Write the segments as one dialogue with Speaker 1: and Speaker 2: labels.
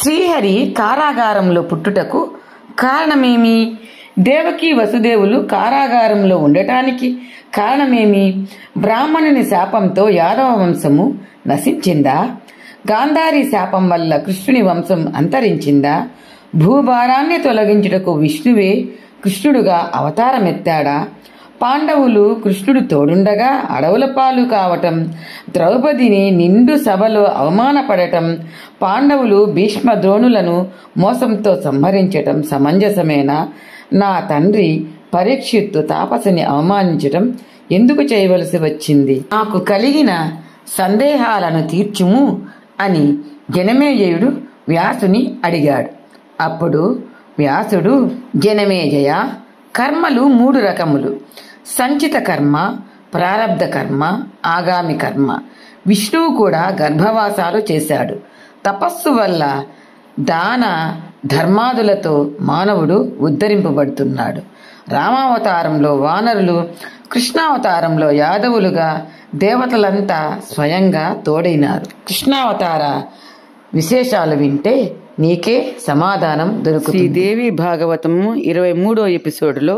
Speaker 1: శ్రీహరి కారాగారంలో పుట్టుటకు కారణమేమి? దేవకి వసుదేవులు కారాగారంలో ఉండటానికి కారణమేమి? బ్రాహ్మణుని శాపంతో యాదవ వంశము నశించిందా? గాంధారి శాపం వల్ల కృష్ణుని వంశం అంతరించిందా? భూభారాన్ని తొలగించుటకు విష్ణువే కృష్ణుడుగా అవతారమెత్తాడా? పాండవులు కృష్ణుడు తోడుండగా అడవుల పాలు కావటం, ద్రౌపదిని నిండు సభలో అవమానపడటం, పాండవులు భీష్మ ద్రోణులను మోసంతో సంహరించటం సమంజసమేనా? నా తండ్రి పరీక్షిత్తు తాపసిని అవమానించటం ఎందుకు చేయవలసి వచ్చింది? నాకు కలిగిన సందేహాలను తీర్చుము అని జనమేజయుడు వ్యాసుని అడిగాడు. అప్పుడు వ్యాసుడు, జనమేజయ, కర్మలు 3 రకములు: సంచిత కర్మ, ప్రారబ్ధ కర్మ, ఆగామి కర్మ. విష్ణువు కూడా గర్భవాసాలు చేశాడు. తపస్సు వల్ల దాన ధర్మాదులతో మానవుడు ఉద్ధరింపబడుతున్నాడు. రామావతారంలో వానరులు, కృష్ణావతారంలో యాదవులుగా దేవతలంతా స్వయంగా తోడైనారు. కృష్ణావతార విశేషాలు వింటే నీకే సమాధానం దొరుకుతుంది. శ్రీదేవి భాగవతము 23వ ఎపిసోడ్లో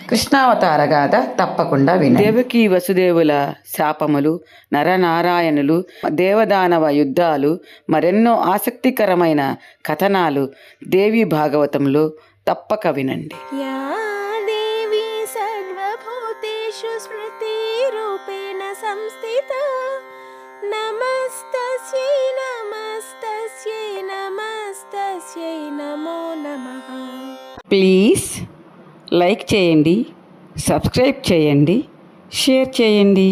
Speaker 1: కృష్ణావతార గాథ తప్పకుండా వినండి. దేవకి వసుదేవుల శాపములు, నరనారాయణులు, దేవదానవ యుద్ధాలు, మరెన్నో ఆసక్తికరమైన కథనాలు దేవి భాగవతంలో తప్పక వినండి.
Speaker 2: యా దేవి సర్వభూతేషు స్మృతి రూపేణ సంస్థిత నమస్తస్యై నమస్తస్యై నమస్తస్యై నమో నమః.
Speaker 1: ప్లీజ్ లైక్ చేయండి, సబ్స్క్రైబ్ చేయండి, షేర్ చేయండి.